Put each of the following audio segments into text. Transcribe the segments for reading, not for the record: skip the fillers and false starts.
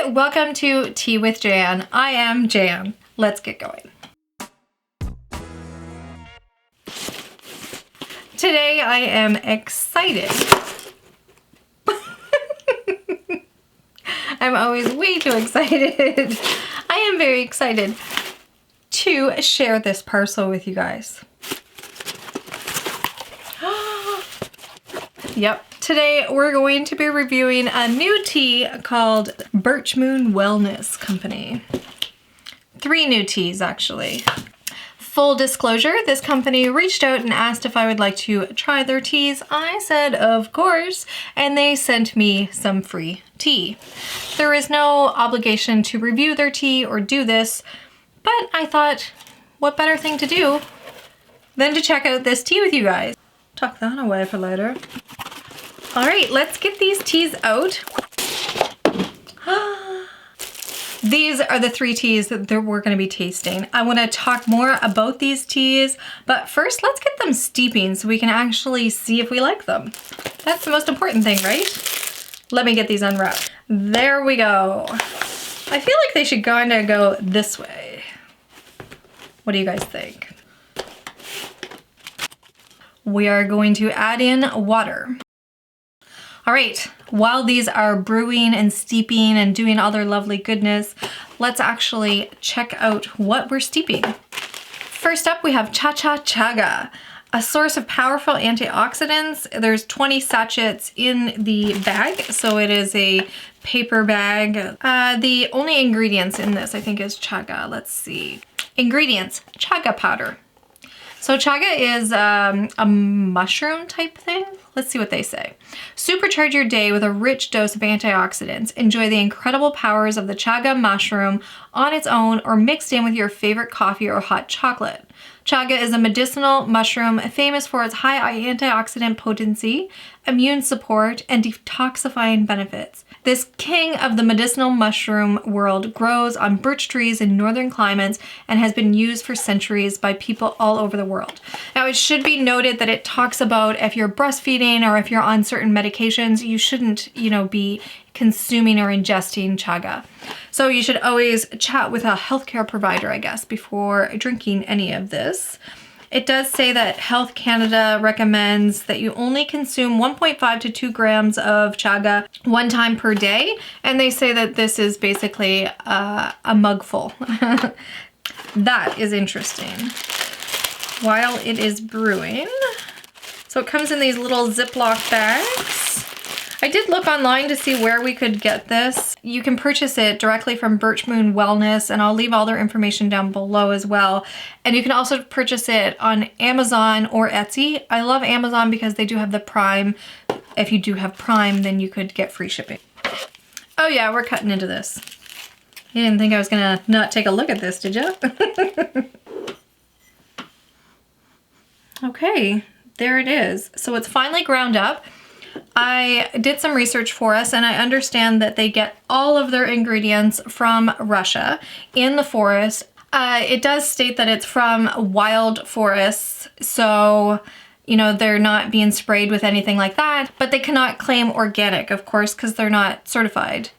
welcome to Tea with Jann. I am Jann. Let's get going. Today I am excited. I'm always way too excited. I am very excited to share this parcel with you guys. Yep. Today we're going to be reviewing a new tea called Birch Moon Wellness Co. 3 new teas actually. Full disclosure, this company reached out and asked if I would like to try their teas. I said of course, and they sent me some free tea. There is no obligation to review their tea or do this, but I thought what better thing to do than to check out this tea with you guys. Tuck that away for later. All right, let's get these teas out. These are the 3 teas that we're gonna be tasting. I wanna talk more about these teas, but first let's get them steeping so we can actually see if we like them. That's the most important thing, right? Let me get these unwrapped. There we go. I feel like they should kinda go this way. What do you guys think? We are going to add in water. All right, while these are brewing and steeping and doing all their lovely goodness, let's actually check out what we're steeping. First up, we have Cha-Cha Chaga, a source of powerful antioxidants. There's 20 sachets in the bag, so it is a paper bag. The only ingredients in this, I think, is chaga. Let's see. Ingredients, chaga powder. So chaga is a mushroom type thing. Let's see what they say. Supercharge your day with a rich dose of antioxidants. Enjoy the incredible powers of the chaga mushroom on its own or mixed in with your favorite coffee or hot chocolate. Chaga is a medicinal mushroom famous for its high antioxidant potency, immune support, and detoxifying benefits. This king of the medicinal mushroom world grows on birch trees in northern climates and has been used for centuries by people all over the world. Now, it should be noted that it talks about if you're breastfeeding or if you're on certain medications, you shouldn't, be consuming or ingesting chaga. So you should always chat with a healthcare provider, I guess, before drinking any of this. It does say that Health Canada recommends that you only consume 1.5 to 2 grams of chaga 1 time per day. And they say that this is basically a mugful. That is interesting. While it is brewing. So it comes in these little Ziploc bags. I did look online to see where we could get this. You can purchase it directly from Birch Moon Wellness, and I'll leave all their information down below as well. And you can also purchase it on Amazon or Etsy. I love Amazon because they do have the Prime. If you do have Prime, then you could get free shipping. Oh yeah, we're cutting into this. You didn't think I was gonna not take a look at this, did you? Okay, there it is. So it's finely ground up. I did some research for us and I understand that they get all of their ingredients from Russia in the forest. It does state that it's from wild forests, so they're not being sprayed with anything like that, but they cannot claim organic, of course, because they're not certified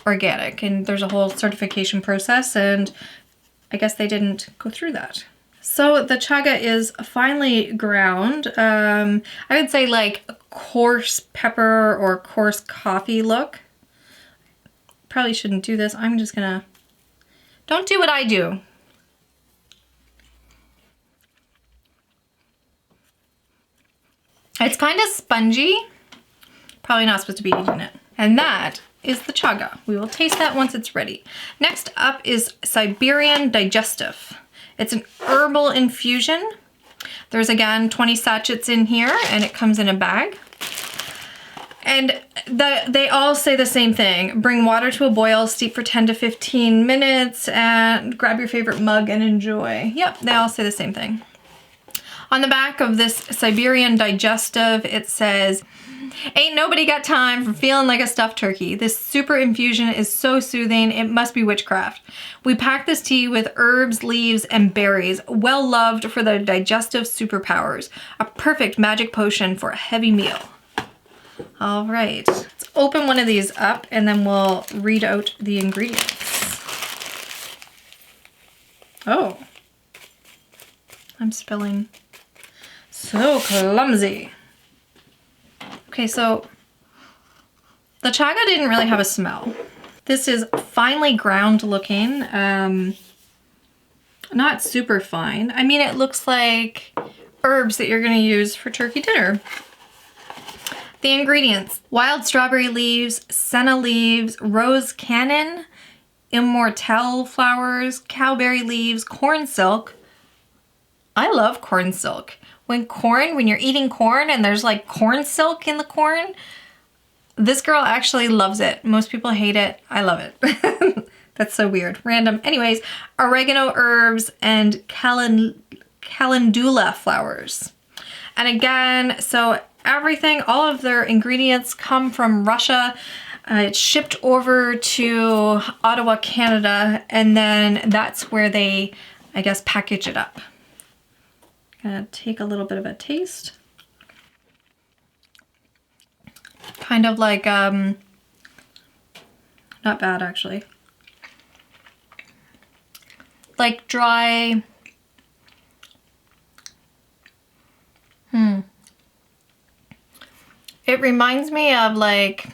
organic, and there's a whole certification process, and I guess they didn't go through that. So the chaga is finely ground. I would say like a coarse pepper or coarse coffee look. Probably shouldn't do this. I'm just gonna, don't do what I do. It's kind of spongy. Probably not supposed to be eating it. And that is the chaga. We will taste that once it's ready. Next up is Siberian Digestif. It's an herbal infusion. There's again 20 sachets in here and it comes in a bag. And they all say the same thing. Bring water to a boil, steep for 10 to 15 minutes, and grab your favorite mug and enjoy. Yep, they all say the same thing. On the back of this Siberian Digestif, it says, "Ain't nobody got time for feeling like a stuffed turkey. This super infusion is so soothing, it must be witchcraft. We pack this tea with herbs, leaves, and berries, well loved for their digestive superpowers. A perfect magic potion for a heavy meal." All right, let's open one of these up and then we'll read out the ingredients. Oh, I'm spilling. So clumsy. Okay, so the chaga didn't really have a smell. This is finely ground looking, not super fine. I mean, it looks like herbs that you're gonna use for turkey dinner. The ingredients: wild strawberry leaves, senna leaves, rose cannon, immortelle flowers, cowberry leaves, corn silk. I love corn silk. When you're eating corn and there's like corn silk in the corn, this girl actually loves it. Most people hate it. I love it. That's so weird. Random. Anyways, oregano herbs and calendula flowers. And again, so everything, all of their ingredients come from Russia. It's shipped over to Ottawa, Canada, and then that's where they, I guess, package it up. Gonna take a little bit of a taste. Kind of like, not bad actually. Like dry, It reminds me of like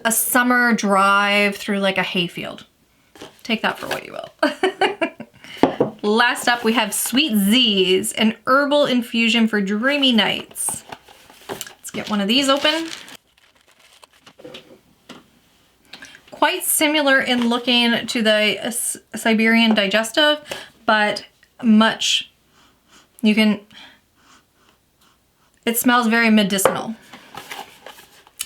a summer drive through like a hayfield. Take that for what you will. Last up, we have Sweet Zzz, an herbal infusion for dreamy nights. Let's get one of these open. Quite similar in looking to the Siberian Digestif, but much, it smells very medicinal.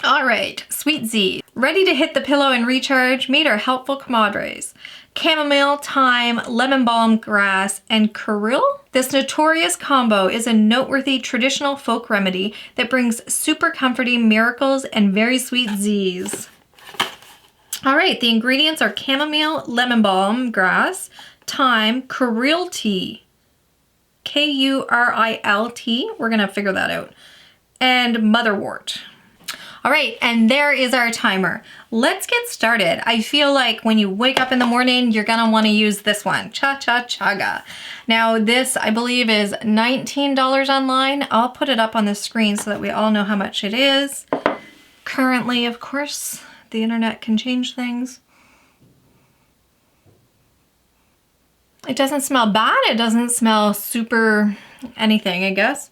All right, Sweet Zzz. Ready to hit the pillow and recharge? Meet our helpful comrades. Chamomile, thyme, lemon balm grass, and curryl. This notorious combo is a noteworthy traditional folk remedy that brings super comforting miracles and very sweet Zzz. All right, the ingredients are chamomile, lemon balm grass, thyme, curryl tea, K-U-R-I-L-T, we're gonna figure that out, and motherwort. All right, and there is our timer. Let's get started. I feel like when you wake up in the morning, you're gonna wanna use this one, Cha-Cha Chaga. Now this, I believe, is $19 online. I'll put it up on the screen so that we all know how much it is. Currently, of course, the internet can change things. It doesn't smell bad. It doesn't smell super anything, I guess.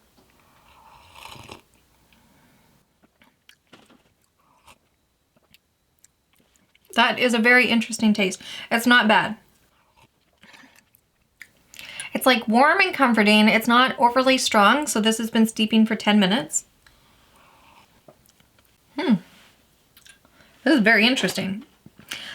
That is a very interesting taste. It's not bad. It's like warm and comforting. It's not overly strong, so this has been steeping for 10 minutes. This is very interesting.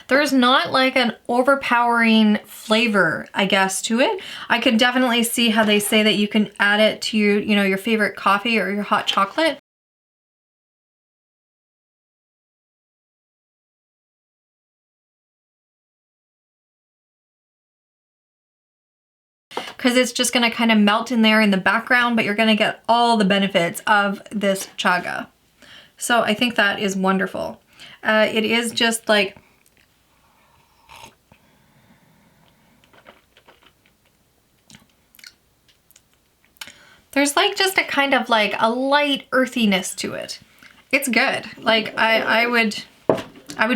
There's not like an overpowering flavor, I guess, to it. I could definitely see how they say that you can add it to your, your favorite coffee or your hot chocolate. Because it's just gonna kind of melt in there in the background, but you're gonna get all the benefits of this chaga. So I think that is wonderful. It is just like, there's like just a kind of like a light earthiness to it. It's good. Like I would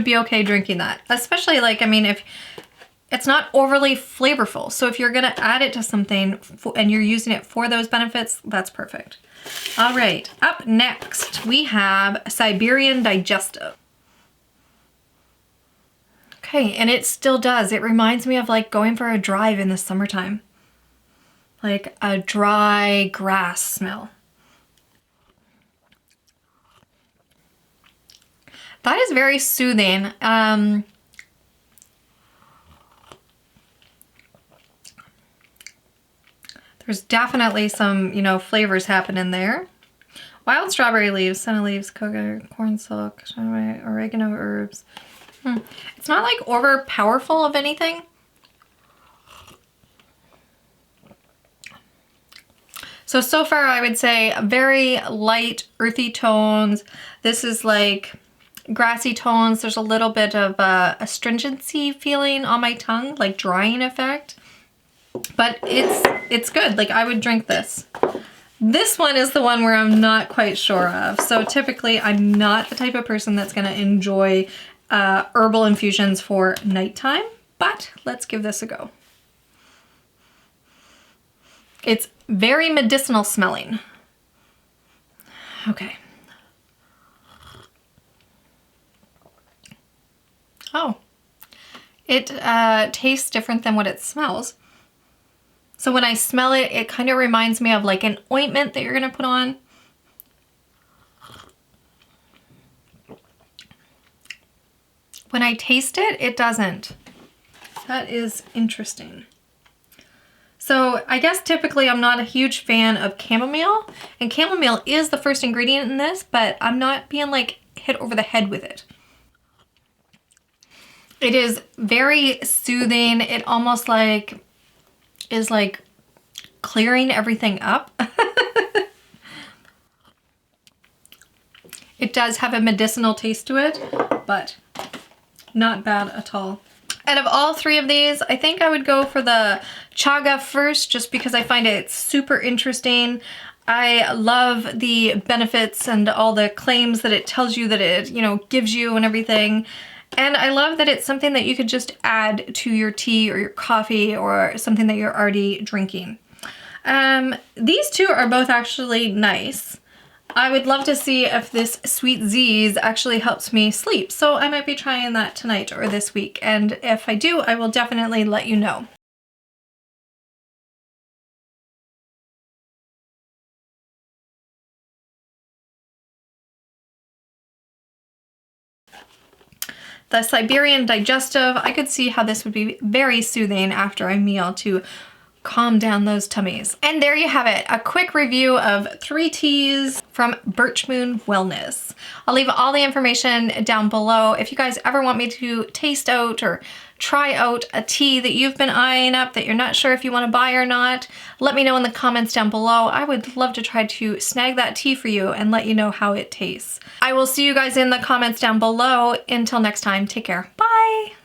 be okay drinking that. Especially like, I mean, if it's not overly flavorful. So if you're gonna add it to something and you're using it for those benefits, that's perfect. All right, up next, we have Siberian Digestif. Okay, and it still does. It reminds me of like going for a drive in the summertime. Like a dry grass smell. That is very soothing. There's definitely some, flavors happening there. Wild strawberry leaves, senna leaves, cocoa, corn silk, oregano herbs. It's not like over powerful of anything. So far I would say very light, earthy tones. This is like grassy tones. There's a little bit of a astringency feeling on my tongue, like drying effect. But it's good. Like, I would drink this. This one is the one where I'm not quite sure of. So typically I'm not the type of person that's gonna enjoy herbal infusions for nighttime, but let's give this a go. It's very medicinal smelling. Okay. Oh, it tastes different than what it smells. So when I smell it, it kind of reminds me of like an ointment that you're gonna put on. When I taste it, it doesn't. That is interesting. So I guess typically I'm not a huge fan of chamomile, and chamomile is the first ingredient in this, but I'm not being like hit over the head with it. It is very soothing. It almost like is like clearing everything up. It does have a medicinal taste to it, but not bad at all. Out of all three of these, I think I would go for the chaga first, just because I find it super interesting. I love the benefits and all the claims that it tells you that it, you know, gives you and everything. And I love that it's something that you could just add to your tea or your coffee or something that you're already drinking. These two are both actually nice. I would love to see if this Sweet Zzz actually helps me sleep. So I might be trying that tonight or this week. And if I do, I will definitely let you know. The Siberian Digestif, I could see how this would be very soothing after a meal to calm down those tummies. And there you have it, a quick review of 3 teas from Birch Moon Wellness. I'll leave all the information down below. If you guys ever want me to taste out or try out a tea that you've been eyeing up that you're not sure if you want to buy or not, let me know in the comments down below. I would love to try to snag that tea for you and let you know how it tastes. I will see you guys in the comments down below. Until next time, take care. Bye!